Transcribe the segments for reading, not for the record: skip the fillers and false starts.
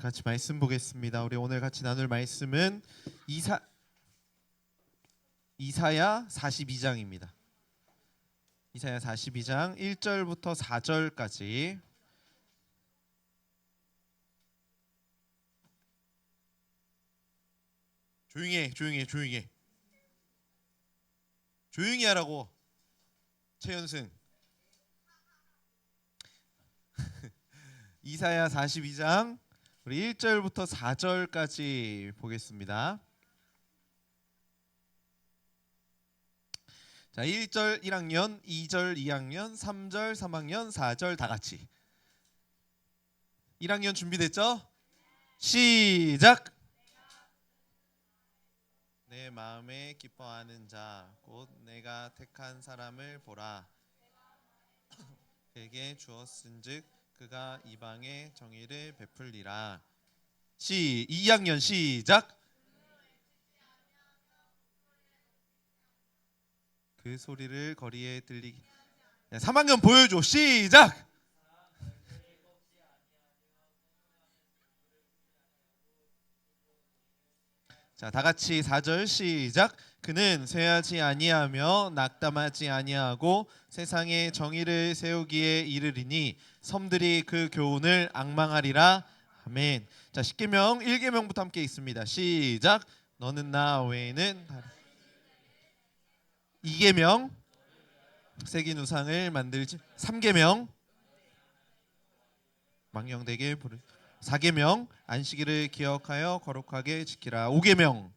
같이 말씀 보겠습니다. 우리 오늘 같이 나눌 말씀은 이사야 42장입니다. 이사야 42장 1절부터 4절까지. 조용히 하라고. 최현승. 이사야 42장 우리 1절부터 4절까지 보겠습니다. 자, 1절 1학년, 2절 2학년, 3절 3학년, 4절 다 같이. 1학년 준비됐죠? 시작. 내 마음에 기뻐하는 자 곧 내가 택한 사람을 보라. 그에게 주었은즉 그가 이방의 정의를 베풀리라. 2학년 시작. 그 소리를 거리에 들리게. 3학년 보여줘. 시작. 자, 다 같이 4절 시작. 그는 쇠하지 아니하며 낙담하지 아니하고 세상에 정의를 세우기에 이르리니 섬들이 그 교훈을 앙망하리라. 아멘. 자, 10계명 1계명부터 함께 있습니다. 시작. 너는 나 외에는 2계명 새긴 우상을 만들지. 3계명 망령되게 부르. 4계명 안식일을 기억하여 거룩하게 지키라. 5계명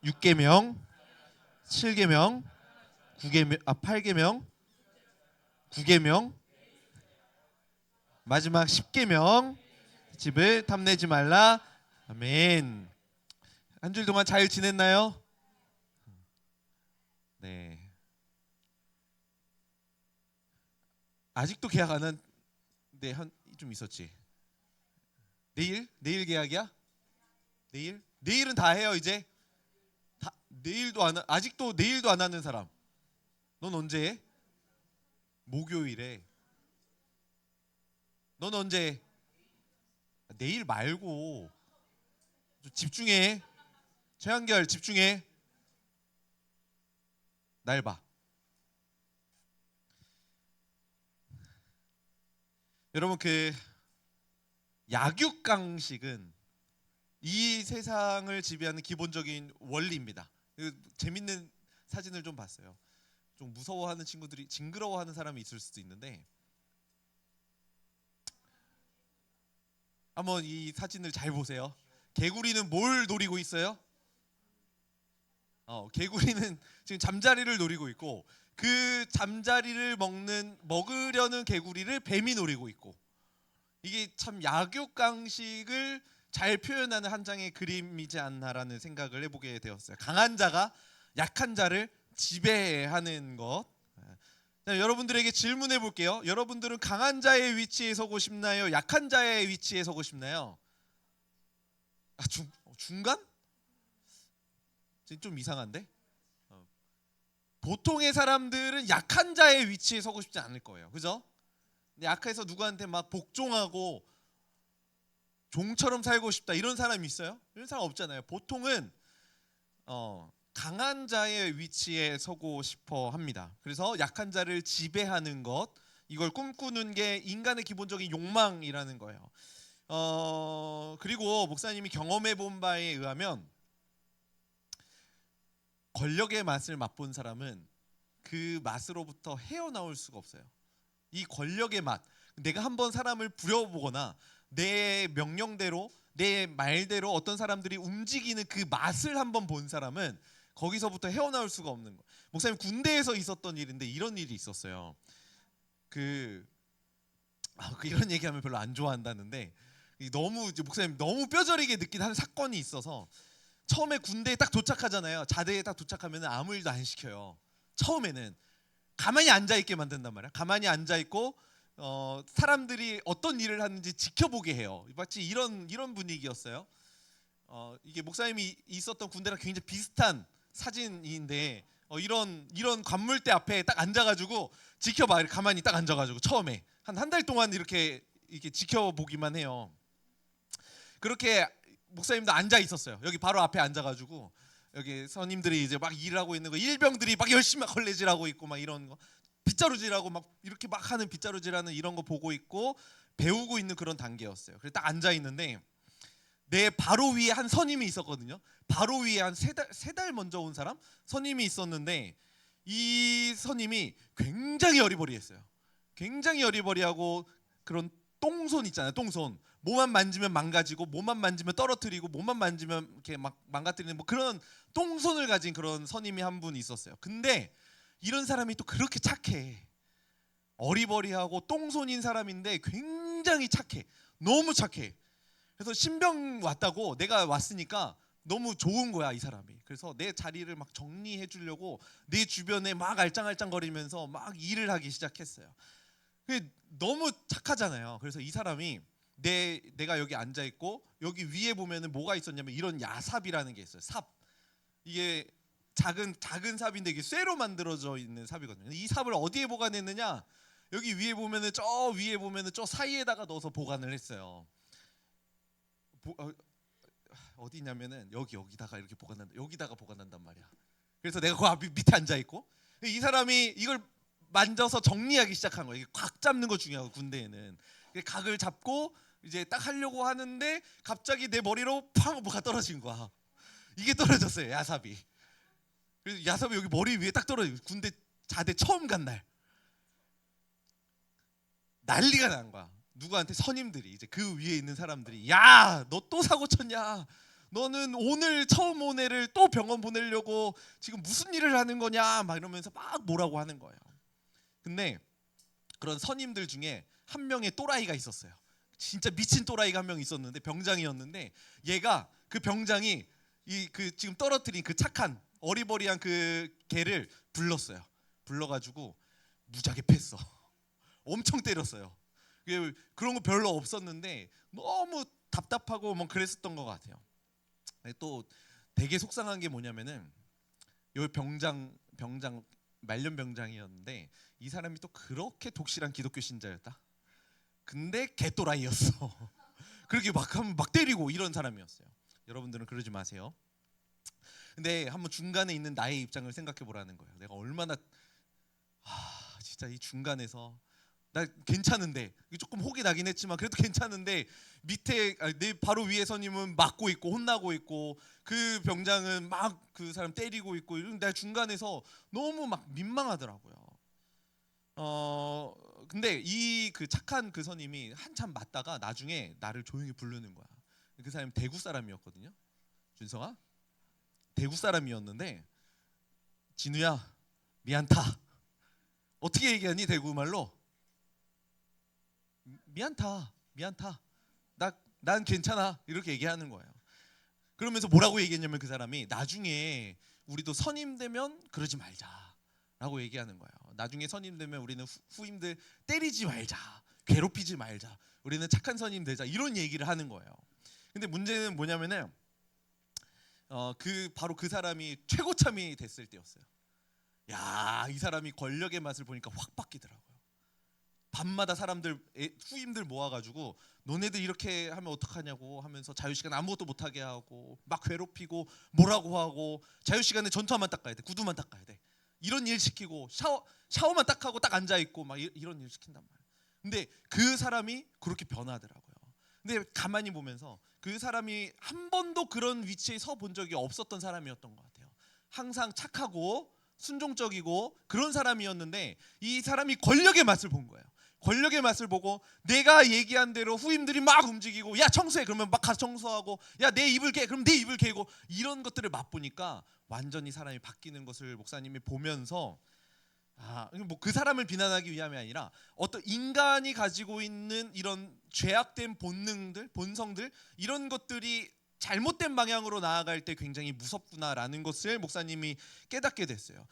6계명 7계명 8계명 9계명 마지막 10계명 집을 탐내지 말라. 아멘. 한 주 동안 잘 지냈나요? 네. 아직도 계약 안 한. 네, 한 좀 있었지. 내일 계약이야? 내일은 다 해요 이제. 내일도 안 아직도 내일도 안 하는 사람. 넌 언제 해? 목요일에. 넌 언제 해? 내일 말고 좀 집중해. 최한결 집중해. 날 봐. 여러분, 그 약육강식은 이 세상을 지배하는 기본적인 원리입니다. 재밌는 사진을 좀 봤어요. 좀 무서워하는 친구들이, 징그러워하는 사람이 있을 수도 있는데, 한번 이 사진을 잘 보세요. 개구리는 뭘 노리고 있어요? 개구리는 지금 잠자리를 노리고 있고, 그 잠자리를 먹으려는 개구리를 뱀이 노리고 있고, 이게 참 약육강식을 잘 표현하는 한 장의 그림이지 않나라는 생각을 해보게 되었어요. 강한 자가 약한 자를 지배하는 것. 자, 여러분들에게 질문해 볼게요. 여러분들은 강한 자의 위치에 서고 싶나요? 약한 자의 위치에 서고 싶나요? 중간? 좀 이상한데? 보통의 사람들은 약한 자의 위치에 서고 싶지 않을 거예요. 그죠? 약해서 누구한테 막 복종하고 종처럼 살고 싶다 이런 사람이 있어요? 이런 사람 없잖아요. 보통은 강한 자의 위치에 서고 싶어 합니다. 그래서 약한 자를 지배하는 것, 이걸 꿈꾸는 게 인간의 기본적인 욕망이라는 거예요. 그리고 목사님이 경험해 본 바에 의하면 권력의 맛을 맛본 사람은 그 맛으로부터 헤어나올 수가 없어요. 이 권력의 맛, 내가 한번 사람을 부려보거나 내 명령대로 내 말대로 어떤 사람들이 움직이는 그 맛을 한번 본 사람은 거기서부터 헤어나올 수가 없는 거예요. 목사님 군대에서 있었던 일인데 이런 일이 있었어요. 이런 얘기하면 별로 안 좋아한다는데, 목사님 너무 뼈저리게 느낀 한 사건이 있어서, 처음에 군대에 딱 도착하잖아요. 자대에 딱 도착하면 아무 일도 안 시켜요. 처음에는 가만히 앉아 있게 만든단 말이야. 가만히 앉아 있고 사람들이 어떤 일을 하는지 지켜보게 해요. 마치 이런 분위기였어요. 이게 목사님이 있었던 군대랑 굉장히 비슷한 사진인데, 이런 관물대 앞에 딱 앉아가지고 지켜봐. 가만히 딱 앉아가지고 처음에 한 달 동안 이렇게 지켜보기만 해요. 그렇게 목사님도 앉아 있었어요. 여기 바로 앞에 앉아가지고 여기 선임들이 이제 막 일하고 있는 거, 일병들이 막 열심히 걸레질하고 있고 막 이런 거, 빗자루질하고 막 이렇게 막 하는 빗자루질하는 이런 거 보고 있고 배우고 있는 그런 단계였어요. 그래서 딱 앉아 있는데 내 바로 위에 한 선임이 있었거든요. 바로 위에 한 세 달 먼저 온 사람 선임이 있었는데 이 선임이 굉장히 여리버리했어요. 굉장히 여리버리하고 그런 똥손 있잖아요. 똥손. 뭐만 만지면 망가지고 뭐만 만지면 떨어뜨리고 뭐만 만지면 이렇게 막 망가뜨리는 뭐 그런 똥손을 가진 그런 선임이 한 분 있었어요. 근데 이런 사람이 또 그렇게 착해. 어리버리하고 똥손인 사람인데 굉장히 착해. 너무 착해. 그래서 신병 왔다고 내가 왔으니까 너무 좋은 거야 이 사람이. 그래서 내 자리를 막 정리해 주려고 내 주변에 막 알짱알짱거리면서 막 일을 하기 시작했어요. 너무 착하잖아요. 그래서 이 사람이 내가 여기 앉아 있고 여기 위에 보면은 뭐가 있었냐면 이런 야삽이라는 게 있어요. 삽. 이게 작은 삽인데 이게 쇠로 만들어져 있는 삽이거든요. 이 삽을 어디에 보관했느냐? 여기 위에 보면은 저 위에 보면은 저 사이에다가 넣어서 보관을 했어요. 어디 있냐면은 여기다가 이렇게 여기다가 보관한단 말이야. 그래서 내가 그 앞 밑에 앉아 있고 이 사람이 이걸 만져서 정리하기 시작한 거예요. 이게 각 잡는 거 중요하고 군대에는 각을 잡고 이제 딱 하려고 하는데 갑자기 내 머리로 팡 뭐가 떨어진 거야. 이게 떨어졌어요. 야삽이. 그래서 야삽이 여기 머리 위에 딱 떨어지고 군대 자대 처음 간 날 난리가 난 거야. 누구한테 선임들이 이제 그 위에 있는 사람들이 야, 너 또 사고 쳤냐? 너는 오늘 처음 온 애를 또 병원 보내려고 지금 무슨 일을 하는 거냐? 막 이러면서 막 뭐라고 하는 거예요. 근데 그런 선임들 중에 한 명의 또라이가 있었어요. 진짜 미친 또라이가 한 명 있었는데 병장이었는데 얘가 그 병장이 그 지금 떨어뜨린 그 착한 어리버리한 그 개를 불렀어요. 불러가지고 무지하게 팼어. 엄청 때렸어요. 그런 거 별로 없었는데 너무 답답하고 뭐 그랬었던 것 같아요. 또 되게 속상한 게 뭐냐면은 요 병장 말년 병장이었는데 이 사람이 또 그렇게 독실한 기독교 신자였다. 근데 개또라이였어. 그렇게 막 하면 막 때리고 이런 사람이었어요. 여러분들은 그러지 마세요. 근데 한번 중간에 있는 나의 입장을 생각해 보라는 거예요. 내가 얼마나 진짜 이 중간에서 나 괜찮은데 조금 혹이 나긴 했지만 그래도 괜찮은데 밑에 내 바로 위에 선임은 맞고 있고 혼나고 있고 그 병장은 막 그 사람 때리고 있고 이런 내가 중간에서 너무 막 민망하더라고요. 근데 이 그 착한 그 선임이 한참 맞다가 나중에 나를 조용히 부르는 거야. 그 사람이 대구 사람이었거든요. 준성아, 대구 사람이었는데 진우야 미안타. 어떻게 얘기하니 대구 말로? 미안타. 난 괜찮아. 이렇게 얘기하는 거예요. 그러면서 뭐라고 얘기했냐면 그 사람이 나중에 우리도 선임 되면 그러지 말자라고 얘기하는 거예요. 나중에 선임 되면 우리는 후임들 때리지 말자, 괴롭히지 말자. 우리는 착한 선임 되자. 이런 얘기를 하는 거예요. 근데 문제는 뭐냐면은 바로 그 사람이 최고참이 됐을 때였어요. 야, 이 사람이 권력의 맛을 보니까 확 바뀌더라고요. 밤마다 후임들 모아가지고 너네들 이렇게 하면 어떡하냐고 하면서 자유시간 아무것도 못하게 하고 막 괴롭히고 뭐라고 하고 자유시간에 전투화만 닦아야 돼, 구두만 닦아야 돼, 이런 일 시키고 샤워만 딱 하고 딱 앉아있고 막 이런 일 시킨단 말이에요. 근데 그 사람이 그렇게 변하더라고요. 근데 가만히 보면서 그 사람이 한 번도 그런 위치에 서 본 적이 없었던 사람이었던 것 같아요. 항상 착하고 순종적이고 그런 사람이었는데 이 사람이 권력의 맛을 본 거예요. 권력의 맛을 보고 내가 얘기한 대로 후임들이 막 움직이고 야 청소해 그러면 막 가서 청소하고 야 내 이불 개 그럼 내 이불 개고 이런 것들을 맛보니까 완전히 사람이 바뀌는 것을 목사님이 보면서 뭐 그 사람을 비난하기 위함이 아니라 어떤 인간이 가지고 있는 이런 죄악된 본능들, 본성들 이런 것들이 잘못된 방향으로 나아갈 때 굉장히 무섭구나라는 것을 목사님이 깨닫게 됐어요.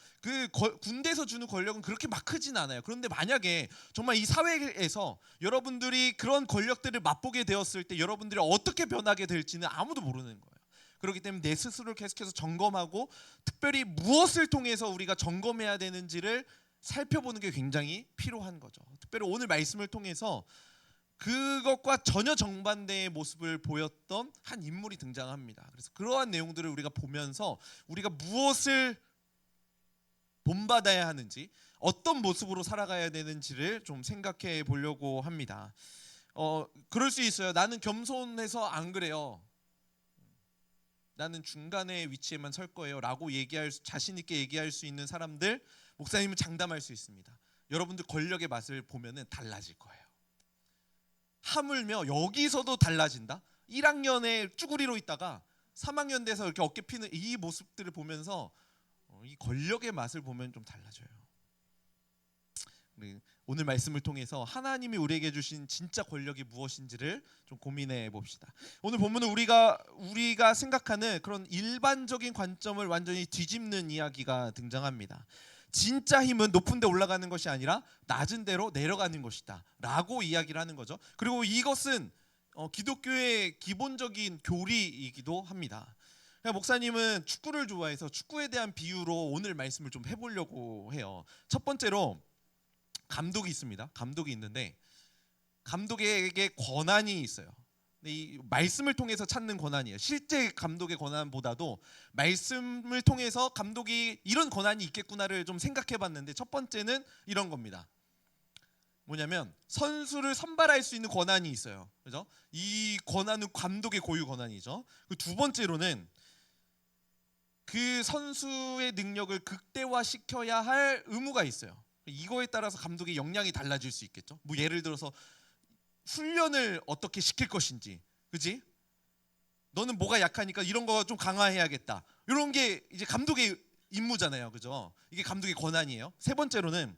군대에서 주는 권력은 그렇게 막 크진 않아요. 그런데 만약에 정말 이 사회에서 여러분들이 그런 권력들을 맛보게 되었을 때 여러분들이 어떻게 변하게 될지는 아무도 모르는 거예요. 그렇기 때문에 내 스스로를 계속해서 점검하고 특별히 무엇을 통해서 우리가 점검해야 되는지를 살펴보는 게 굉장히 필요한 거죠. 특별히 오늘 말씀을 통해서 그것과 전혀 정반대의 모습을 보였던 한 인물이 등장합니다. 그래서 그러한 내용들을 우리가 보면서 우리가 무엇을 본받아야 하는지, 어떤 모습으로 살아가야 되는지를 좀 생각해 보려고 합니다. 그럴 수 있어요. 나는 겸손해서 안 그래요. 나는 중간의 위치에만 설 거예요 라고 자신 있게 얘기할 수 있는 사람들, 목사님은 장담할 수 있습니다. 여러분들 권력의 맛을 보면은 달라질 거예요. 하물며 여기서도 달라진다. 1학년에 쭈구리로 있다가 3학년 돼서 이렇게 어깨 피는 이 모습들을 보면서 이 권력의 맛을 보면 좀 달라져요. 우리 오늘 말씀을 통해서 하나님이 우리에게 주신 진짜 권력이 무엇인지를 좀 고민해 봅시다. 오늘 본문은 우리가 생각하는 그런 일반적인 관점을 완전히 뒤집는 이야기가 등장합니다. 진짜 힘은 높은 데 올라가는 것이 아니라 낮은 데로 내려가는 것이다 라고 이야기를 하는 거죠. 그리고 이것은 기독교의 기본적인 교리이기도 합니다. 목사님은 축구를 좋아해서 축구에 대한 비유로 오늘 말씀을 좀 해보려고 해요. 첫 번째로 감독이 있습니다. 감독이 있는데 감독에게 권한이 있어요. 이 말씀을 통해서 찾는 권한이에요. 실제 감독의 권한보다도 말씀을 통해서 감독이 이런 권한이 있겠구나를 좀 생각해봤는데, 첫 번째는 이런 겁니다. 뭐냐면 선수를 선발할 수 있는 권한이 있어요. 그죠? 이 권한은 감독의 고유 권한이죠. 두 번째로는 그 선수의 능력을 극대화시켜야 할 의무가 있어요. 이거에 따라서 감독의 역량이 달라질 수 있겠죠. 뭐 예를 들어서 훈련을 어떻게 시킬 것인지, 그지? 너는 뭐가 약하니까 이런 거 좀 강화해야겠다. 이런 게 이제 감독의 임무잖아요, 그죠? 이게 감독의 권한이에요. 세 번째로는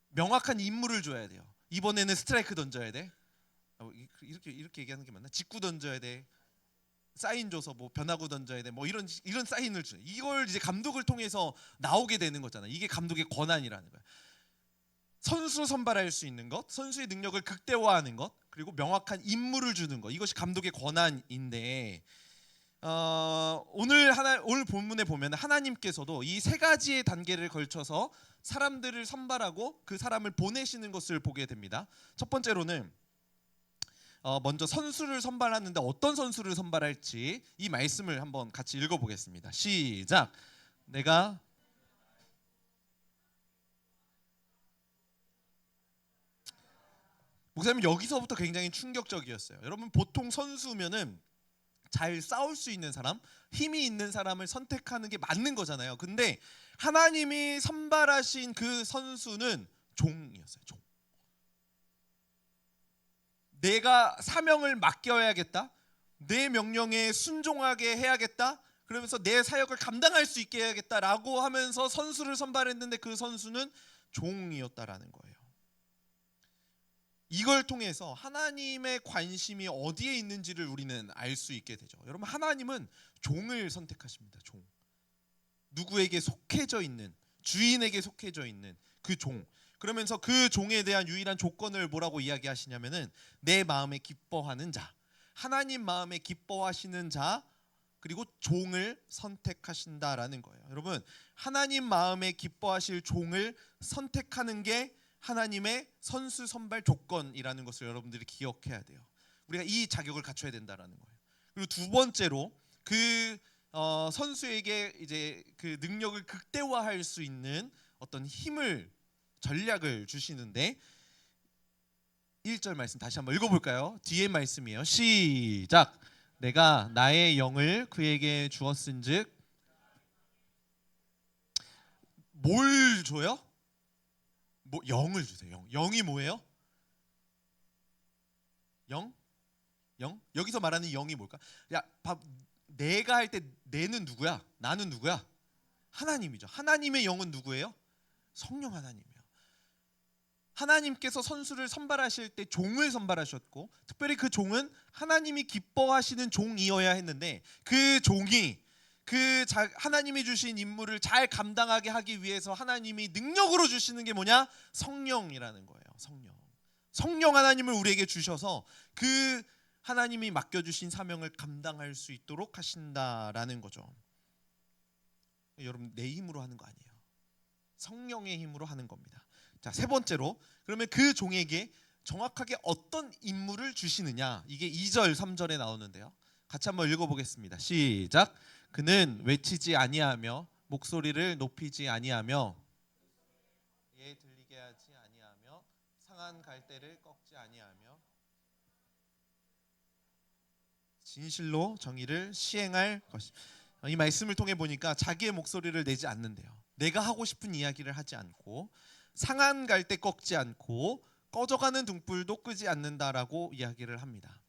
명확한 임무를 줘야 돼요. 이번에는 스트라이크 던져야 돼. 이렇게 얘기하는 게 맞나? 직구 던져야 돼. 사인 줘서 뭐 변화구 던져야 돼. 뭐 이런 사인을 줘. 이걸 이제 감독을 통해서 나오게 되는 거잖아요. 이게 감독의 권한이라는 거예요. 선수 선발할 수 있는 것, 선수의 능력을 극대화하는 것, 그리고 명확한 임무를 주는 것, 이것이 감독의 권한인데, 오늘 본문에 보면 하나님께서도 이 세 가지의 단계를 걸쳐서 사람들을 선발하고 그 사람을 보내시는 것을 보게 됩니다. 첫 번째로는 먼저 선수를 선발하는데 어떤 선수를 선발할지 이 말씀을 한번 같이 읽어보겠습니다. 시작. 목사님 여기서부터 굉장히 충격적이었어요. 여러분, 보통 선수면은 잘 싸울 수 있는 사람, 힘이 있는 사람을 선택하는 게 맞는 거잖아요. 근데 하나님이 선발하신 그 선수는 종이었어요. 종. 내가 사명을 맡겨야겠다. 내 명령에 순종하게 해야겠다. 그러면서 내 사역을 감당할 수 있게 해야겠다라고 하면서 선수를 선발했는데 그 선수는 종이었다라는 거예요. 이걸 통해서 하나님의 관심이 어디에 있는지를 우리는 알 수 있게 되죠. 여러분, 하나님은 종을 선택하십니다. 종. 누구에게 속해져 있는, 주인에게 속해져 있는 그 종. 그러면서 그 종에 대한 유일한 조건을 뭐라고 이야기하시냐면은 내 마음에 기뻐하는 자, 하나님 마음에 기뻐하시는 자, 그리고 종을 선택하신다라는 거예요. 여러분, 하나님 마음에 기뻐하실 종을 선택하는 게 하나님의 선수 선발 조건이라는 것을 여러분들이 기억해야 돼요. 우리가 이 자격을 갖춰야 된다라는 거예요. 그리고 두 번째로 그 선수에게 이제 그 능력을 극대화할 수 있는 어떤 힘을, 전략을 주시는데 1절 말씀 다시 한번 읽어볼까요? 뒤에 말씀이에요. 시작. 내가 나의 영을 그에게 주었은즉. 뭘 줘요? 뭐 영을 주세요. 영이 뭐예요? 영? 여기서 말하는 영이 뭘까? 내가 할 때 내는 누구야? 나는 누구야? 하나님이죠. 하나님의 영은 누구예요? 성령 하나님이에요. 하나님께서 선수를 선발하실 때 종을 선발하셨고, 특별히 그 종은 하나님이 기뻐하시는 종이어야 했는데, 그 종이 하나님이 주신 임무를 잘 감당하게 하기 위해서 하나님이 능력으로 주시는 게 뭐냐? 성령이라는 거예요. 성령 하나님을 우리에게 주셔서 그 하나님이 맡겨주신 사명을 감당할 수 있도록 하신다라는 거죠. 여러분, 내 힘으로 하는 거 아니에요. 성령의 힘으로 하는 겁니다. 자, 세 번째로, 그러면 그 종에게 정확하게 어떤 임무를 주시느냐, 이게 2절 3절에 나오는데요. 같이 한번 읽어보겠습니다. 시작. 그는 외치지 아니하며 목소리를 높이지 아니하며 예 들리게 하지 아니하며 상한 갈대를 꺾지 아니하며 진실로 정의를 시행할 것이. 이 말씀을 통해 보니까 자기의 목소리를 내지 않는데요. 내가 하고 싶은 이야기를 하지 않고 상한 갈대 꺾지 않고 꺼져가는 등불도 끄지 않는다라고 이야기를 합니다.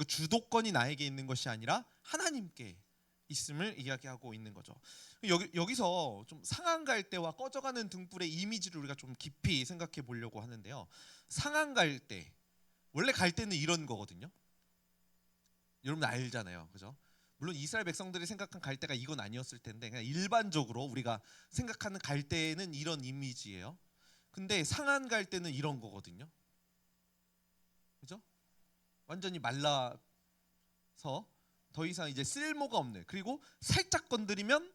주도권이 나에게 있는 것이 아니라 하나님께 있음을 이야기하고 있는 거죠. 여기서 좀 상한 갈대와 꺼져가는 등불의 이미지를 우리가 좀 깊이 생각해 보려고 하는데요. 상한 갈대, 원래 갈대는 이런 거거든요. 여러분 알잖아요, 그죠? 물론 이스라엘 백성들이 생각한 갈대가 이건 아니었을 텐데 그냥 일반적으로 우리가 생각하는 갈대는 이런 이미지예요. 근데 상한 갈대는 이런 거거든요, 그죠? 완전히 말라서 더 이상 이제 쓸모가 없는, 그리고 살짝 건드리면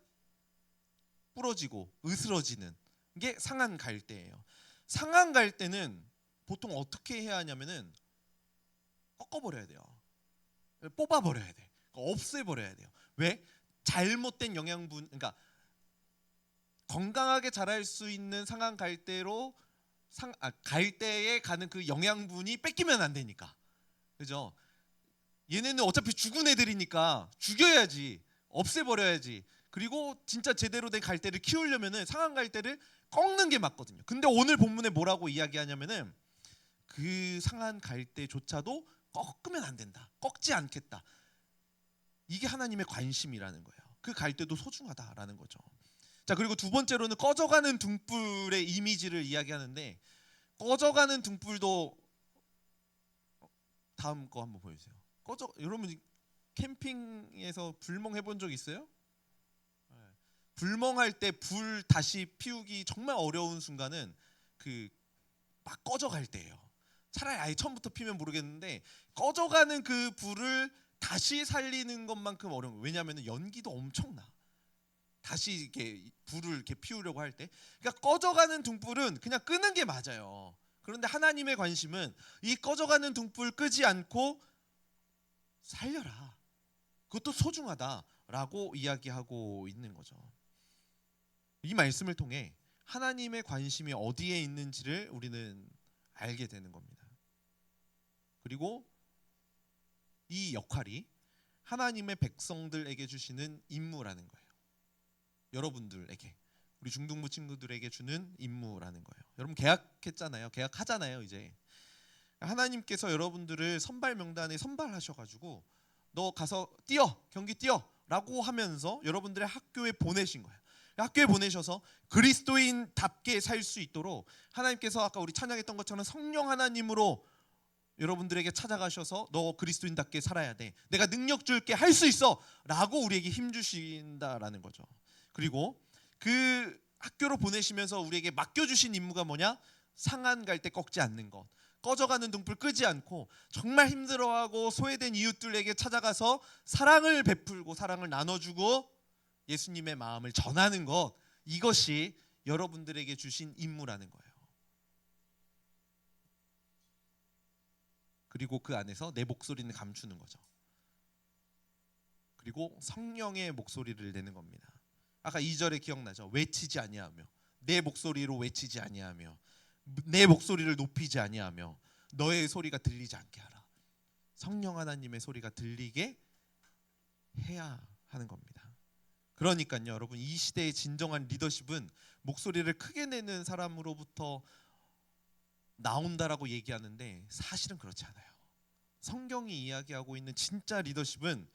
부러지고 으스러지는 게 상한 갈대예요. 상한 갈대는 보통 어떻게 해야 하냐면은 꺾어버려야 돼요. 뽑아버려야 돼. 없애버려야 돼요. 왜? 잘못된 영양분, 그러니까 건강하게 자랄 수 있는 상한 갈대로 갈대에 가는 그 영양분이 뺏기면 안 되니까, 그죠? 얘네는 어차피 죽은 애들이니까 죽여야지, 없애버려야지. 그리고 진짜 제대로 된 갈대를 키우려면은 상한 갈대를 꺾는 게 맞거든요. 근데 오늘 본문에 뭐라고 이야기하냐면은 그 상한 갈대조차도 꺾으면 안 된다, 꺾지 않겠다. 이게 하나님의 관심이라는 거예요. 그 갈대도 소중하다라는 거죠. 자, 그리고 두 번째로는 꺼져가는 등불의 이미지를 이야기하는데, 꺼져가는 등불도 다음 거 한번 보여주세요. 여러분 캠핑에서 불멍 해본 적 있어요? 불멍할 때 불 다시 피우기 정말 어려운 순간은 그 막 꺼져갈 때예요. 차라리 아예 처음부터 피면 모르겠는데 꺼져가는 그 불을 다시 살리는 것만큼 어려운 거예요. 왜냐하면 연기도 엄청나. 다시 이렇게 불을 이렇게 피우려고 할 때, 그러니까 꺼져가는 등불은 그냥 끄는 게 맞아요. 그런데 하나님의 관심은 이 꺼져가는 등불 끄지 않고 살려라, 그것도 소중하다라고 이야기하고 있는 거죠. 이 말씀을 통해 하나님의 관심이 어디에 있는지를 우리는 알게 되는 겁니다. 그리고 이 역할이 하나님의 백성들에게 주시는 임무라는 거예요. 여러분들에게, 우리 중등부 친구들에게 주는 임무라는 거예요. 여러분 계약했잖아요. 계약하잖아요. 이제 하나님께서 여러분들을 선발 명단에 선발하셔가지고 너 가서 뛰어, 경기 뛰어 라고 하면서 여러분들의 학교에 보내신 거예요. 학교에 보내셔서 그리스도인답게 살 수 있도록 하나님께서 아까 우리 찬양했던 것처럼 성령 하나님으로 여러분들에게 찾아가셔서 너 그리스도인답게 살아야 돼, 내가 능력 줄게, 할 수 있어 라고 우리에게 힘 주신다라는 거죠. 그리고 그 학교로 보내시면서 우리에게 맡겨주신 임무가 뭐냐? 상한 갈대 꺾지 않는 것, 꺼져가는 등불 끄지 않고 정말 힘들어하고 소외된 이웃들에게 찾아가서 사랑을 베풀고 사랑을 나눠주고 예수님의 마음을 전하는 것, 이것이 여러분들에게 주신 임무라는 거예요. 그리고 그 안에서 내 목소리는 감추는 거죠. 그리고 성령의 목소리를 내는 겁니다. 아까 2절에 기억나죠? 외치지 아니하며, 내 목소리로 외치지 아니하며, 내 목소리를 높이지 아니하며 너의 소리가 들리지 않게 하라. 성령 하나님의 소리가 들리게 해야 하는 겁니다. 그러니까요, 여러분, 이 시대의 진정한 리더십은 목소리를 크게 내는 사람으로부터 나온다라고 얘기하는데 사실은 그렇지 않아요. 성경이 이야기하고 있는 진짜 리더십은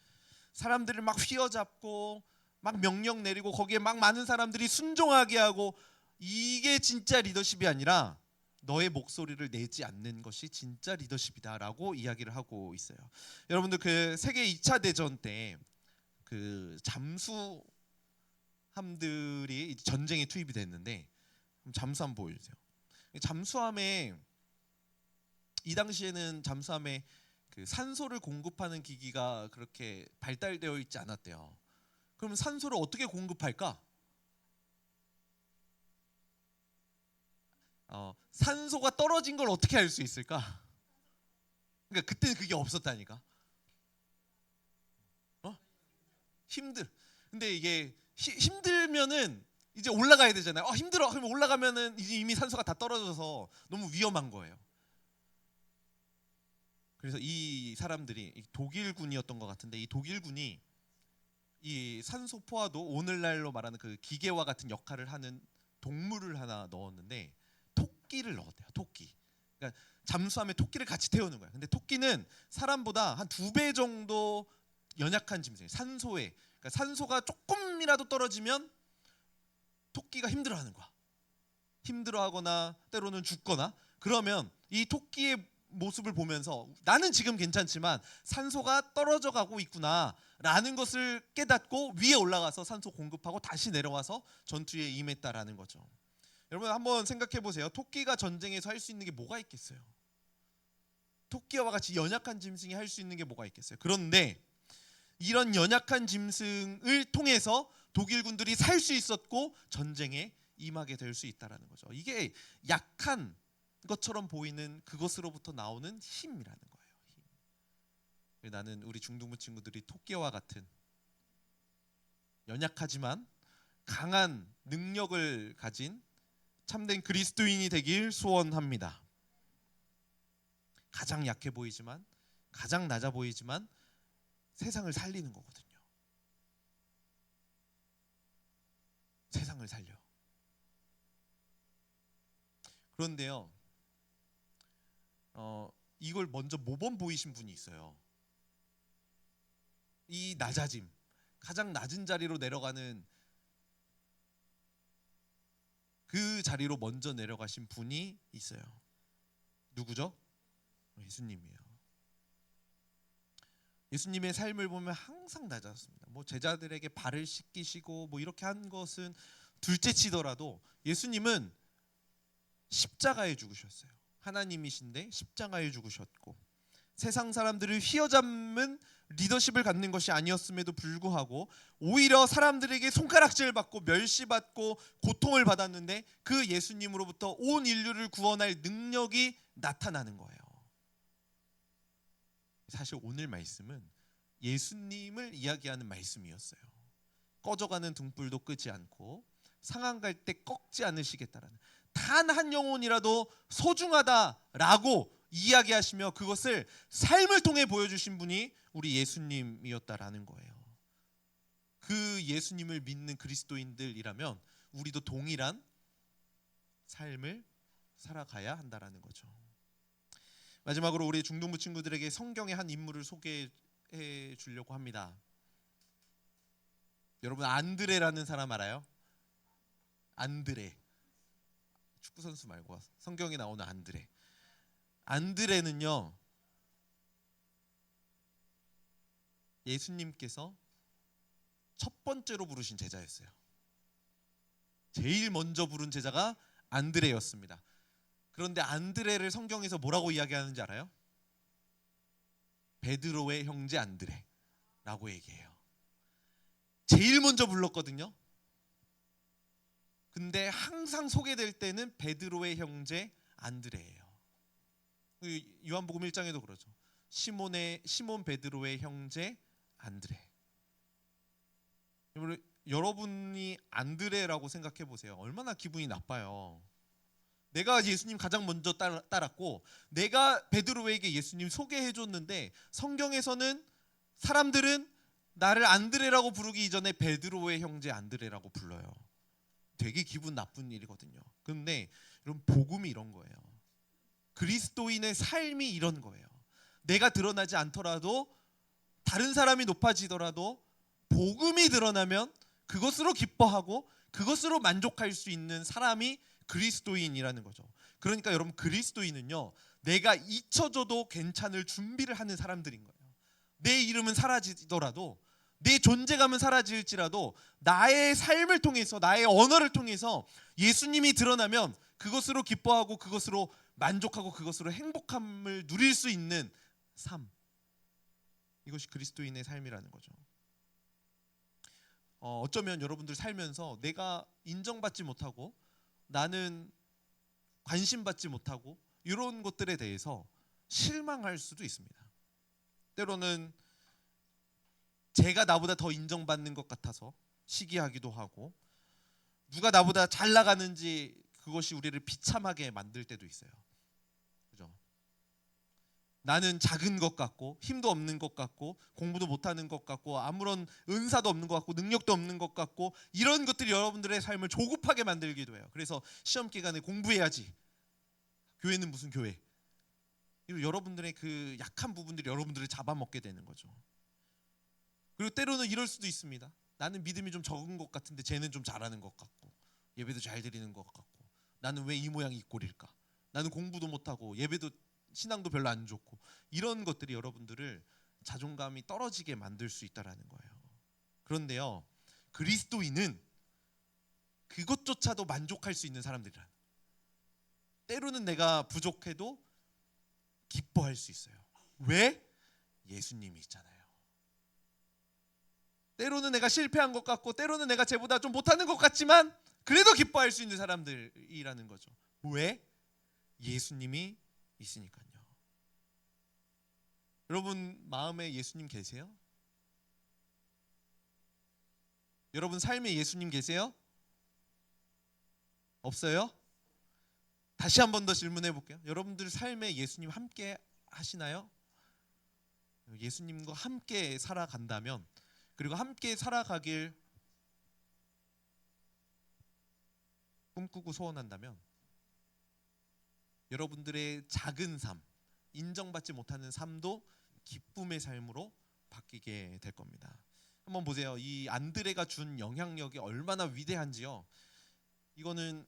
사람들을 막 휘어잡고 막 명령 내리고 거기에 막 많은 사람들이 순종하게 하고, 이게 진짜 리더십이 아니라 너의 목소리를 내지 않는 것이 진짜 리더십이다라고 이야기를 하고 있어요. 여러분들 그 세계 2차 대전 때 그 잠수함들이 전쟁에 투입이 됐는데, 잠수함 보여주세요. 잠수함에 이 당시에는 잠수함에 그 산소를 공급하는 기기가 그렇게 발달되어 있지 않았대요. 그럼 산소를 어떻게 공급할까? 산소가 떨어진 걸 어떻게 알 수 있을까? 그러니까 그때는 그게 없었다니까. 근데 이게 힘들면은 이제 올라가야 되잖아요. 힘들어. 그러면 올라가면은 이제 이미 산소가 다 떨어져서 너무 위험한 거예요. 그래서 이 사람들이 독일군이었던 것 같은데, 이 독일군이 이 산소 포화도 오늘날로 말하는 그 기계와 같은 역할을 하는 동물을 하나 넣었는데, 토끼를 넣었대요. 토끼. 그러니까 잠수함에 토끼를 같이 태우는 거야. 근데 토끼는 사람보다 한 2배 정도 연약한 짐승이에요. 산소에. 그러니까 산소가 조금이라도 떨어지면 토끼가 힘들어하는 거야. 힘들어하거나 때로는 죽거나. 그러면 이 토끼의 모습을 보면서 나는 지금 괜찮지만 산소가 떨어져 가고 있구나 라는 것을 깨닫고 위에 올라가서 산소 공급하고 다시 내려와서 전투에 임했다라는 거죠. 여러분 한번 생각해 보세요. 토끼가 전쟁에서 할 수 있는 게 뭐가 있겠어요? 토끼와 같이 연약한 짐승이 할 수 있는 게 뭐가 있겠어요? 그런데 이런 연약한 짐승을 통해서 독일군들이 살 수 있었고 전쟁에 임하게 될 수 있다라는 거죠. 이게 약한 것처럼 보이는 그것으로부터 나오는 힘이라는 거예요. 힘. 나는 우리 중등부 친구들이 토끼와 같은 연약하지만 강한 능력을 가진 참된 그리스도인이 되길 소원합니다. 가장 약해 보이지만, 가장 낮아 보이지만 세상을 살리는 거거든요. 세상을 살려. 그런데요, 이걸 먼저 모범 보이신 분이 있어요. 이 낮아짐, 가장 낮은 자리로 내려가는 그 자리로 먼저 내려가신 분이 있어요. 누구죠? 예수님이에요. 예수님의 삶을 보면 항상 낮았습니다. 뭐 제자들에게 발을 씻기시고 뭐 이렇게 한 것은 둘째치더라도 예수님은 십자가에 죽으셨어요. 하나님이신데 십자가에 죽으셨고, 세상 사람들을 휘어잡는 리더십을 갖는 것이 아니었음에도 불구하고 오히려 사람들에게 손가락질 받고 멸시받고 고통을 받았는데 그 예수님으로부터 온 인류를 구원할 능력이 나타나는 거예요. 사실 오늘 말씀은 예수님을 이야기하는 말씀이었어요. 꺼져가는 등불도 끄지 않고 상한 갈 때 꺾지 않으시겠다라는, 단 한 영혼이라도 소중하다라고 이야기하시며 그것을 삶을 통해 보여주신 분이 우리 예수님이었다라는 거예요. 그 예수님을 믿는 그리스도인들이라면 우리도 동일한 삶을 살아가야 한다라는 거죠. 마지막으로 우리 중등부 친구들에게 성경의 한 인물을 소개해 주려고 합니다. 여러분 안드레라는 사람 알아요? 안드레. 축구 선수 말고 성경에 나오는 안드레. 안드레는요, 예수님께서 첫 번째로 부르신 제자였어요. 제일 먼저 부른 제자가 안드레였습니다. 그런데 안드레를 성경에서 뭐라고 이야기하는지 알아요? 베드로의 형제 안드레라고 얘기해요. 제일 먼저 불렀거든요. 근데 항상 소개될 때는 베드로의 형제 안드레예요. 요한복음 1장에도 그러죠. 시몬 베드로의 형제 안드레. 여러분이 안드레라고 생각해 보세요. 얼마나 기분이 나빠요. 내가 예수님 가장 먼저 따랐고 내가 베드로에게 예수님 소개해 줬는데 성경에서는 사람들은 나를 안드레라고 부르기 이전에 베드로의 형제 안드레라고 불러요. 되게 기분 나쁜 일이거든요. 그런데 여러분 복음이 이런 거예요. 그리스도인의 삶이 이런 거예요. 내가 드러나지 않더라도 다른 사람이 높아지더라도 복음이 드러나면 그것으로 기뻐하고 그것으로 만족할 수 있는 사람이 그리스도인이라는 거죠. 그러니까 여러분 그리스도인은요, 내가 잊혀져도 괜찮을 준비를 하는 사람들인 거예요. 내 이름은 사라지더라도, 내 존재감은 사라질지라도 나의 삶을 통해서, 나의 언어를 통해서 예수님이 드러나면 그것으로 기뻐하고 그것으로 만족하고 그것으로 행복함을 누릴 수 있는 삶, 이것이 그리스도인의 삶이라는 거죠. 어쩌면 여러분들 살면서 내가 인정받지 못하고 나는 관심받지 못하고 이런 것들에 대해서 실망할 수도 있습니다. 때로는 제가 나보다 더 인정받는 것 같아서 시기하기도 하고, 누가 나보다 잘 나가는지 그것이 우리를 비참하게 만들 때도 있어요. 그죠? 나는 작은 것 같고 힘도 없는 것 같고 공부도 못하는 것 같고 아무런 은사도 없는 것 같고 능력도 없는 것 같고, 이런 것들이 여러분들의 삶을 조급하게 만들기도 해요. 그래서 시험 기간에 공부해야지, 교회는 무슨 교회, 여러분들의 그 약한 부분들이 여러분들을 잡아먹게 되는 거죠. 그리고 때로는 이럴 수도 있습니다. 나는 믿음이 좀 적은 것 같은데 쟤는 좀 잘하는 것 같고 예배도 잘 드리는 것 같고, 나는 왜 이 모양 이 꼴일까? 나는 공부도 못하고 예배도 신앙도 별로 안 좋고, 이런 것들이 여러분들을 자존감이 떨어지게 만들 수 있다라는 거예요. 그런데요, 그리스도인은 그것조차도 만족할 수 있는 사람들이라. 때로는 내가 부족해도 기뻐할 수 있어요. 왜? 예수님이 있잖아요. 때로는 내가 실패한 것 같고 때로는 내가 쟤보다 좀 못하는 것 같지만 그래도 기뻐할 수 있는 사람들이라는 거죠. 왜? 예수님이 있으니까요. 여러분 마음에 예수님 계세요? 여러분 삶에 예수님 계세요? 없어요? 다시 한 번 더 질문해 볼게요. 여러분들 삶에 예수님 함께 하시나요? 예수님과 함께 살아간다면, 그리고 함께 살아가길 꿈꾸고 소원한다면, 여러분들의 작은 삶, 인정받지 못하는 삶도 기쁨의 삶으로 바뀌게 될 겁니다. 한번 보세요. 이 안드레가 준 영향력이 얼마나 위대한지요. 이거는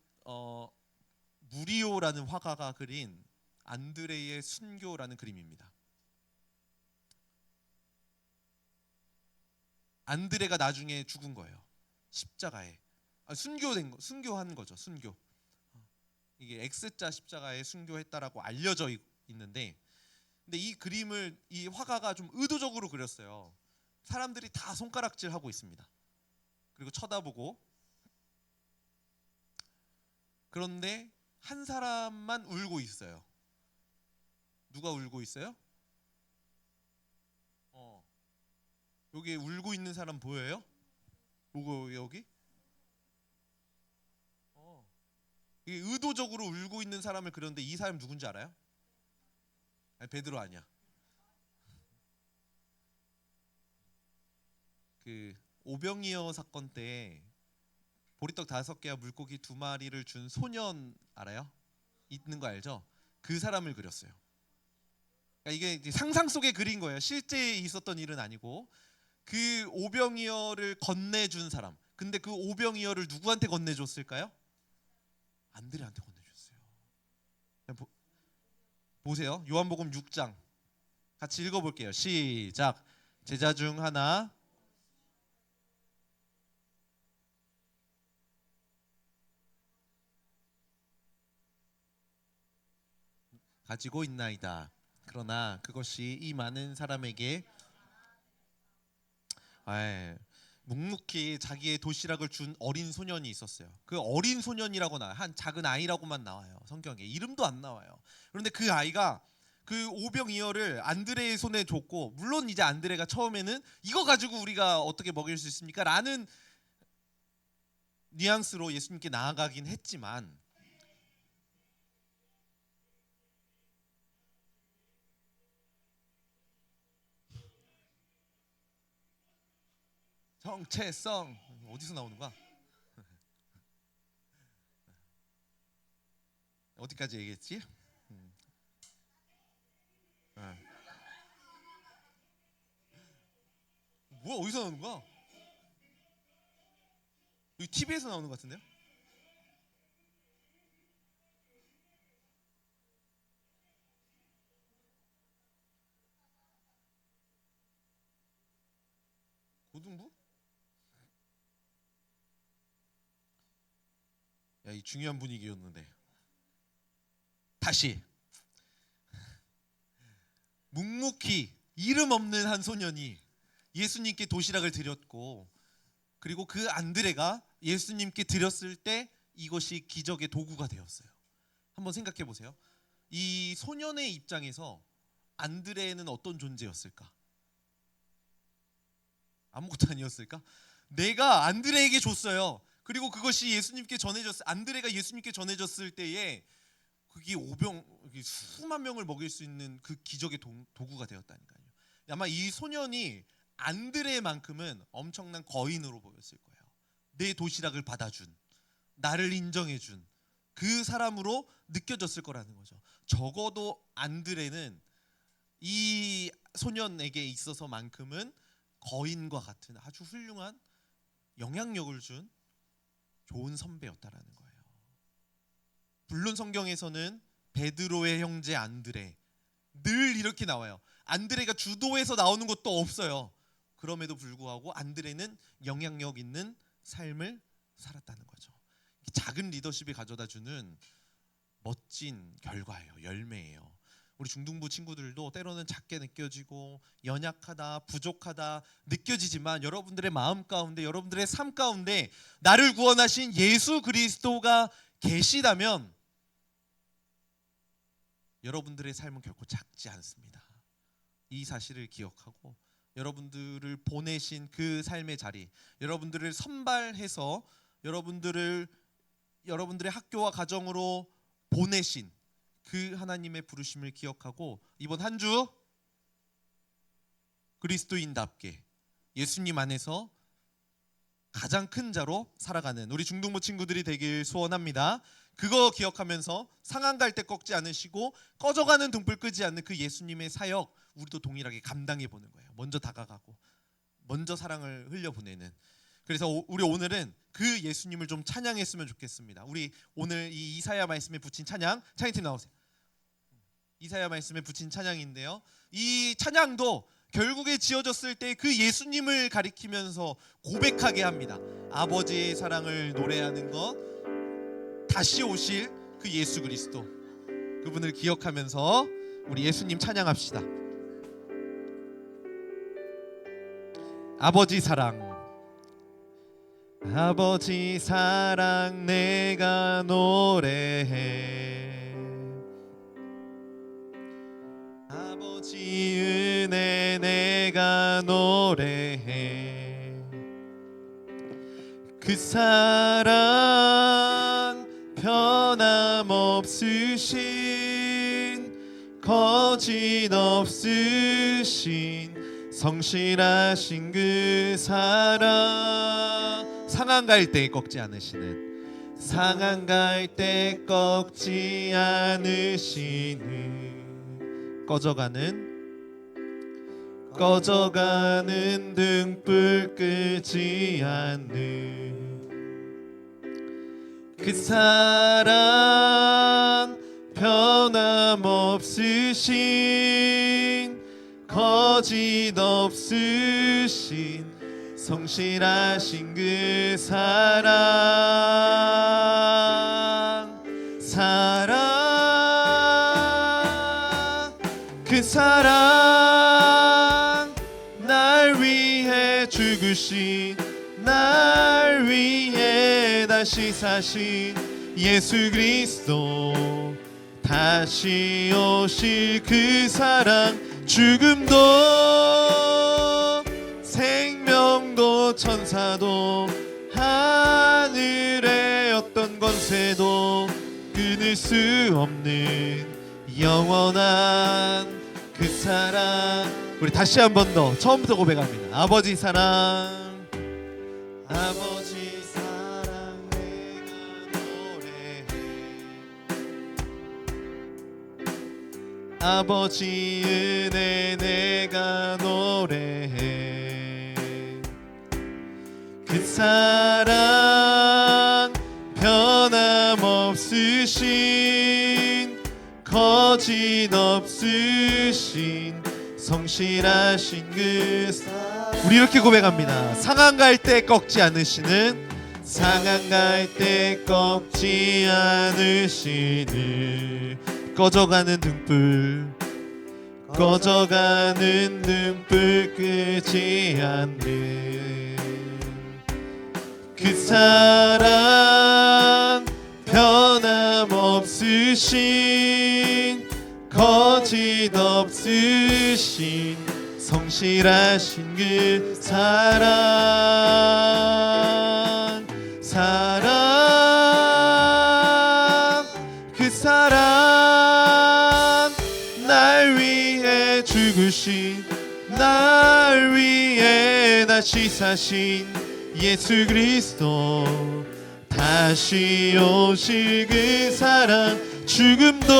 무리오라는 화가가 그린 안드레의 순교라는 그림입니다. 안드레가 나중에 죽은 거예요. 십자가에. 순교한 거죠. 순교. 이게 X자 십자가에 순교했다라고 알려져 있는데, 근데 이 그림을 이 화가가 좀 의도적으로 그렸어요. 사람들이 다 손가락질 하고 있습니다. 그리고 쳐다보고. 그런데 한 사람만 울고 있어요. 누가 울고 있어요? 여기 울고 있는 사람 보여요? 여기? 이게 의도적으로 울고 있는 사람을 그렸는데 이 사람 누군지 알아요? 아니, 베드로 아니야. 그 오병이어 사건 때 보리떡 5개와 물고기 2마리를 준 소년 알아요? 있는 거 알죠? 그 사람을 그렸어요. 그러니까 이게 이제 상상 속에 그린 거예요. 실제 있었던 일은 아니고, 그 오병이어를 건네준 사람. 근데 그 오병이어를 누구한테 건네줬을까요? 안드레한테 건네줬어요. 보세요. 요한복음 6장 같이 읽어볼게요. 시작. 제자 중 하나 가지고 있나이다. 그러나 그것이 이 많은 사람에게 묵묵히 자기의 도시락을 준 어린 소년이 있었어요. 그 어린 소년이라고 나와요. 한 작은 아이라고만 나와요. 성경에 이름도 안 나와요. 그런데 그 아이가 그 오병이어를 안드레의 손에 줬고, 물론 이제 안드레가 처음에는 이거 가지고 우리가 어떻게 먹일 수 있습니까? 라는 뉘앙스로 예수님께 나아가긴 했지만, 정체성 어디서 나오는 거야? 어디까지 얘기했지? 뭐야, 어디서 나오는 거야? 여기 TV에서 나오는 것 같은데요? 고등부? 야, 이 중요한 분위기였는데. 다시. 묵묵히 이름 없는 한 소년이 예수님께 도시락을 드렸고, 그리고 그 안드레가 예수님께 드렸을 때 이것이 기적의 도구가 되었어요. 한번 생각해 보세요. 이 소년의 입장에서 안드레는 어떤 존재였을까? 아무것도 아니었을까? 내가 안드레에게 줬어요. 그리고 그것이 예수님께 전해졌을, 안드레가 예수님께 전해졌을 때에 그게 수만 명을 먹일 수 있는 그 기적의 도구가 되었다니까요. 아마 이 소년이 안드레만큼은 엄청난 거인으로 보였을 거예요. 내 도시락을 받아준, 나를 인정해준 그 사람으로 느껴졌을 거라는 거죠. 적어도 안드레는 이 소년에게 있어서만큼은 거인과 같은 아주 훌륭한 영향력을 준 좋은 선배였다라는 거예요. 물론 성경에서는 베드로의 형제 안드레 늘 이렇게 나와요. 안드레가 주도해서 나오는 것도 없어요. 그럼에도 불구하고 안드레는 영향력 있는 삶을 살았다는 거죠. 작은 리더십이 가져다주는 멋진 결과예요. 열매예요. 우리 중등부 친구들도 때로는 작게 느껴지고 연약하다, 부족하다 느껴지지만 여러분들의 마음 가운데, 여러분들의 삶 가운데 나를 구원하신 예수 그리스도가 계시다면 여러분들의 삶은 결코 작지 않습니다. 이 사실을 기억하고 여러분들을 보내신 그 삶의 자리, 여러분들을 선발해서 여러분들의 학교와 가정으로 보내신 그 하나님의 부르심을 기억하고 이번 한 주 그리스도인답게 예수님 안에서 가장 큰 자로 살아가는 우리 중등부 친구들이 되길 소원합니다. 그거 기억하면서 상한 갈 때 꺾지 않으시고 꺼져가는 등불 끄지 않는 그 예수님의 사역 우리도 동일하게 감당해 보는 거예요. 먼저 다가가고 먼저 사랑을 흘려보내는. 그래서 우리 오늘은 그 예수님을 좀 찬양했으면 좋겠습니다. 우리 오늘 이 이사야 말씀에 붙인 찬양, 찬양팀 나오세요. 이사야 말씀에 붙인 찬양인데요, 이 찬양도 결국에 지어졌을 때 그 예수님을 가리키면서 고백하게 합니다. 아버지의 사랑을 노래하는 것, 다시 오실 그 예수 그리스도, 그분을 기억하면서 우리 예수님 찬양합시다. 아버지 사랑, 아버지 사랑 내가 노래해, 아버지 은혜 내가 노래해, 그 사랑 변함없으신 거짓 없으신 성실하신 그 사랑, 상한 갈 때 꺾지 않으시는, 상한 갈 때 꺾지 않으시는, 꺼져가는 등불 끄지 않는 그 사랑 변함없으신 거짓 없으신 성실하신 그 사랑, 그 사랑 날 위해 죽으신, 날 위해 다시 사신 예수 그리스도, 다시 오실 그 사랑, 죽음도 생명도 천사도 하늘의 어떤 권세도 끊을 수 없는 영원한 그 사랑. 우리 다시 한 번 더 처음부터 고백합니다. 아버지 사랑, 아버지 사랑 내가 노래해, 아버지 은혜 내가 노래해, 그 사랑 변함없으신 거짓 없으신 성실하신 그 사랑. 우리 이렇게 고백합니다. 상한 갈 때 꺾지 않으시는, 상한 갈 때 꺾지 않으시는 꺼져가는 등불, 꺼져가는 등불 끄지 않는 그 사랑 변함없으신 없으신 거짓 없으신 성실하신 그 사랑 그 사랑 날 위해 죽으신 날 위해 다시 사신 예수 그리스도 다시 오실 그 사랑 죽음도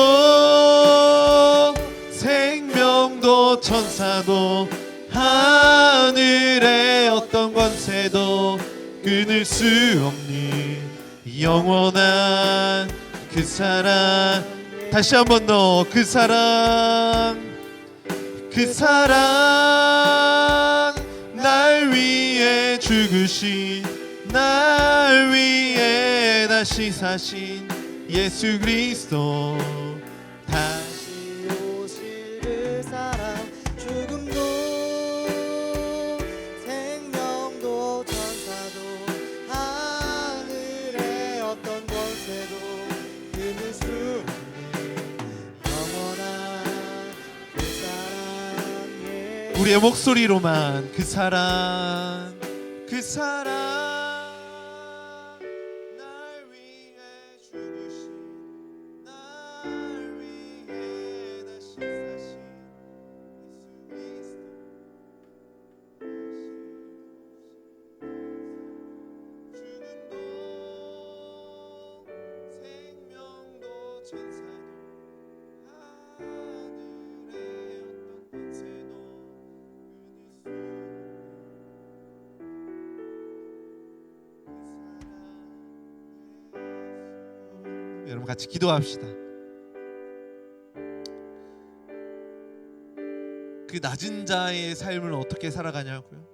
생명도 천사도 하늘의 어떤 권세도 끊을 수 없는 영원한 그 사랑 다시 한 번 더 그 사랑 날 위해 죽으신 날 위해 다시 사신 예수 그리스도 다시 오실 그 사랑 죽음도 생명도 천사도 하늘의 어떤 권세도 끊을 수 없는 영원한 그 사랑에 우리의 목소리로만 그 사랑 날 위해 죽으신 날 위해 다시 사신 예수 그리스도 죽음도 생명도 천사도 하늘의 어떤 권세도 여러분 같이 기도합시다. 그 낮은 자의 삶을 어떻게 살아가냐고요?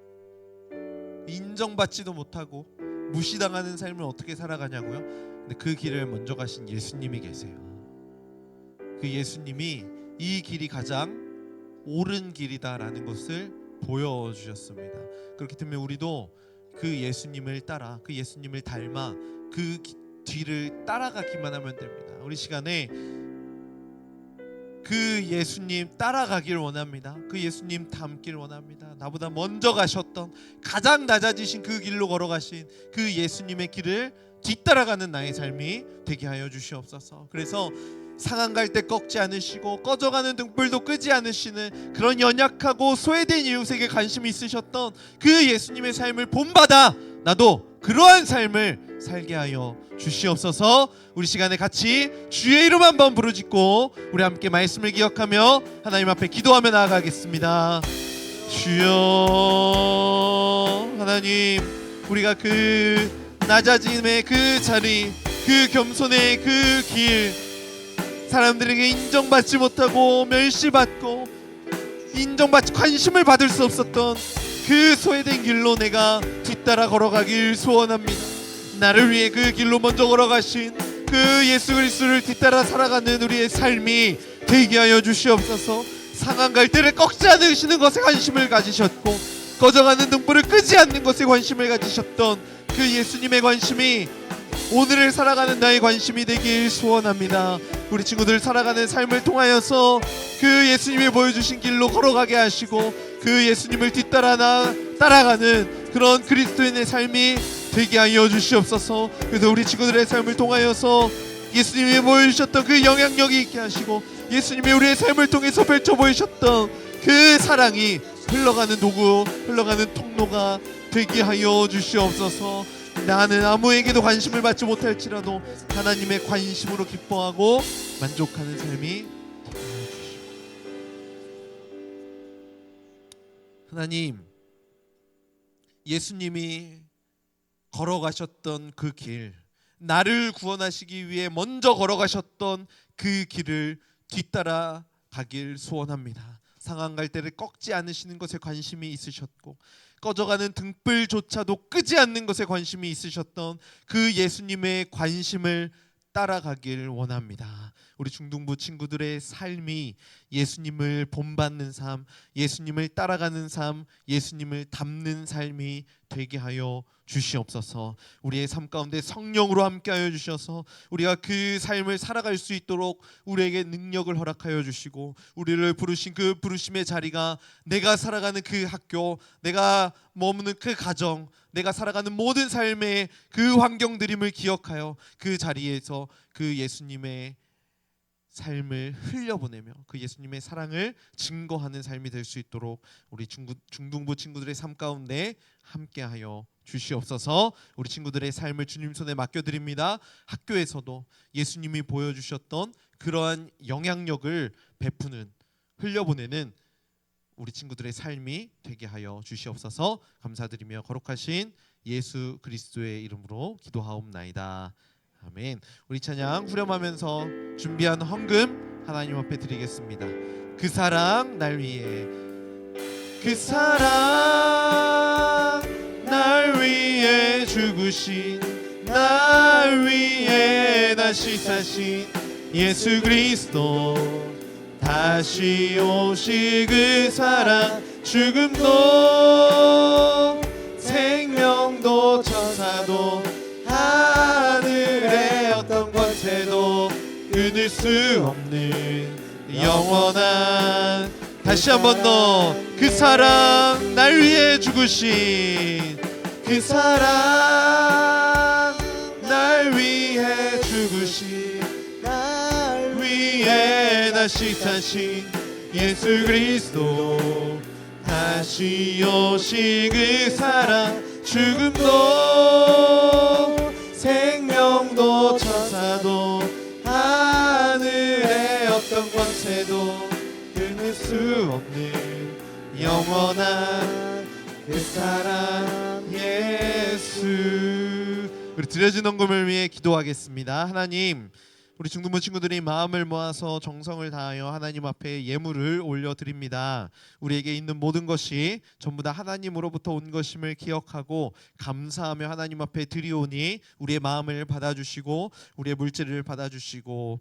인정받지도 못하고 무시당하는 삶을 어떻게 살아가냐고요? 근데 그 길을 먼저 가신 예수님이 계세요. 그 예수님이 이 길이 가장 옳은 길이다라는 것을 보여주셨습니다. 그렇기 때문에 우리도 그 예수님을 따라 그 예수님을 닮아 그 뒤를 따라가기만 하면 됩니다. 우리 시간에 그 예수님 따라가길 원합니다. 그 예수님 닮길 원합니다. 나보다 먼저 가셨던 가장 낮아지신 그 길로 걸어가신 그 예수님의 길을 뒤따라가는 나의 삶이 되게 하여 주시옵소서. 그래서 상한 갈 때 꺾지 않으시고 꺼져가는 등불도 끄지 않으시는 그런 연약하고 소외된 이웃에게 관심이 있으셨던 그 예수님의 삶을 본받아 나도 그러한 삶을 살게 하여 주시옵소서. 우리 시간에 같이 주의 이름 한번 부르짖고 우리 함께 말씀을 기억하며 하나님 앞에 기도하며 나아가겠습니다. 주여 하나님, 우리가 그 낮아짐의 그 자리, 그 겸손의 그 길, 사람들에게 인정받지 못하고 멸시받고 인정받지 관심을 받을 수 없었던 그 소외된 길로 내가 뒤따라 걸어가길 소원합니다. 나를 위해 그 길로 먼저 걸어가신 그 예수 그리스도를 뒤따라 살아가는 우리의 삶이 되게 하여 주시옵소서. 상한 갈대를 꺾지 않으시는 것에 관심을 가지셨고 꺼져가는 등불을 끄지 않는 것에 관심을 가지셨던 그 예수님의 관심이 오늘을 살아가는 나의 관심이 되길 소원합니다. 우리 친구들 살아가는 삶을 통하여서 그 예수님이 보여주신 길로 걸어가게 하시고 그 예수님을 따라가는 그런 그리스도인의 삶이 되게 하여 주시옵소서. 그래서 우리 친구들의 삶을 통하여서 예수님이 보여주셨던 그 영향력이 있게 하시고 예수님이 우리의 삶을 통해서 펼쳐 보이셨던 그 사랑이 흘러가는 도구, 흘러가는 통로가 되게 하여 주시옵소서. 나는 아무에게도 관심을 받지 못할지라도 하나님의 관심으로 기뻐하고 만족하는 삶이 하나님, 예수님이 걸어가셨던 그 길, 나를 구원하시기 위해 먼저 걸어가셨던 그 길을 뒤따라 가길 소원합니다. 상한 갈대를 꺾지 않으시는 것에 관심이 있으셨고 꺼져가는 등불조차도 끄지 않는 것에 관심이 있으셨던 그 예수님의 관심을 따라가길 원합니다. 우리 중등부 친구들의 삶이 예수님을 본받는 삶, 예수님을 따라가는 삶, 예수님을 닮는 삶이 되게 하여 주시옵소서. 우리의 삶 가운데 성령으로 함께하여 주셔서 우리가 그 삶을 살아갈 수 있도록 우리에게 능력을 허락하여 주시고, 우리를 부르신 그 부르심의 자리가 내가 살아가는 그 학교, 내가 머무는 그 가정, 내가 살아가는 모든 삶의 그 환경들임을 기억하여 그 자리에서 그 예수님의 삶을 흘려보내며 그 예수님의 사랑을 증거하는 삶이 될 수 있도록 우리 중등부 친구들의 삶 가운데 함께하여 주시옵소서. 우리 친구들의 삶을 주님 손에 맡겨드립니다. 학교에서도 예수님이 보여주셨던 그러한 영향력을 베푸는, 흘려보내는 우리 친구들의 삶이 되게 하여 주시옵소서. 감사드리며 거룩하신 예수 그리스도의 이름으로 기도하옵나이다. 아멘. 우리 찬양 후렴하면서 준비한 헌금 하나님 앞에 드리겠습니다. 그 사랑 날 위해, 그 사랑 날 위해 죽으신, 날 위해 다시 사신 예수 그리스도, 다시 오실 그 사랑, 죽음도 생명도 천사도 하늘의 어떤 권세도 끊을 수 없는 영원한, 다시 한 번 더, 그 사랑 날 위해 죽으신, 그 사랑 날 위해 죽으신, 날 위해 다시 사신 예수 그리스도, 다시 오실 그 사랑, 죽음도 생명도 천사도 하늘의 어떤 권세도 끊을 수 없는 영원한 그 사랑 예수. 우리 드려진 헌금을 위해 기도하겠습니다. 하나님, 우리 중등부 친구들이 마음을 모아서 정성을 다하여 하나님 앞에 예물을 올려드립니다. 우리에게 있는 모든 것이 전부 다 하나님으로부터 온 것임을 기억하고 감사하며 하나님 앞에 드리오니 우리의 마음을 받아주시고 우리의 물질을 받아주시고,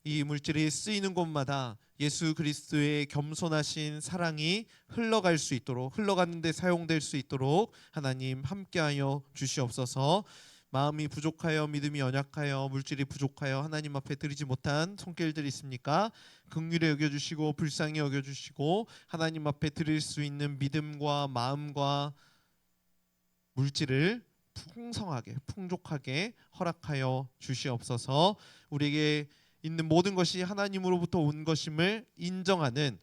이 물질이 쓰이는 곳마다 예수 그리스도의 겸손하신 사랑이 흘러갈 수 있도록, 흘러가는 데 사용될 수 있도록 하나님 함께하여 주시옵소서. 마음이 부족하여, 믿음이 연약하여, 물질이 부족하여 하나님 앞에 드리지 못한 손길들이 있습니까? 긍휼히 여겨주시고 불쌍히 여겨주시고 하나님 앞에 드릴 수 있는 믿음과 마음과 물질을 풍성하게, 풍족하게 허락하여 주시옵소서. 우리에게 있는 모든 것이 하나님으로부터 온 것임을 인정하는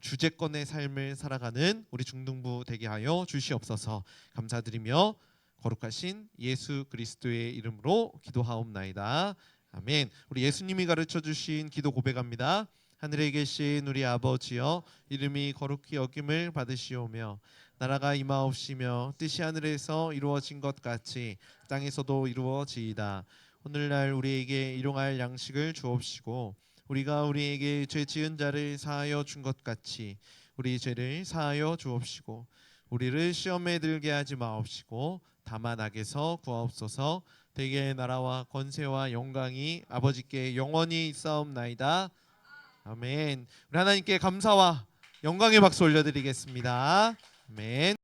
주제권의 삶을 살아가는 우리 중등부 되게 하여 주시옵소서. 감사드리며 거룩하신 예수 그리스도의 이름으로 기도하옵나이다. 아멘. 우리 예수님이 가르쳐 주신 기도 고백합니다. 하늘에 계신 우리 아버지여, 이름이 거룩히 여김을 받으시오며 나라가 임하옵시며 뜻이 하늘에서 이루어진 것 같이 땅에서도 이루어지이다. 오늘날 우리에게 일용할 양식을 주옵시고 우리가 우리에게 죄 지은 자를 사하여 준 것 같이 우리 죄를 사하여 주옵시고 우리를 시험에 들게 하지 마옵시고 다만 악에서 구하옵소서. 대개의 나라와 권세와 영광이 아버지께 영원히 있사옵나이다. 아멘. 우리 하나님께 감사와 영광의 박수 올려드리겠습니다. 아멘.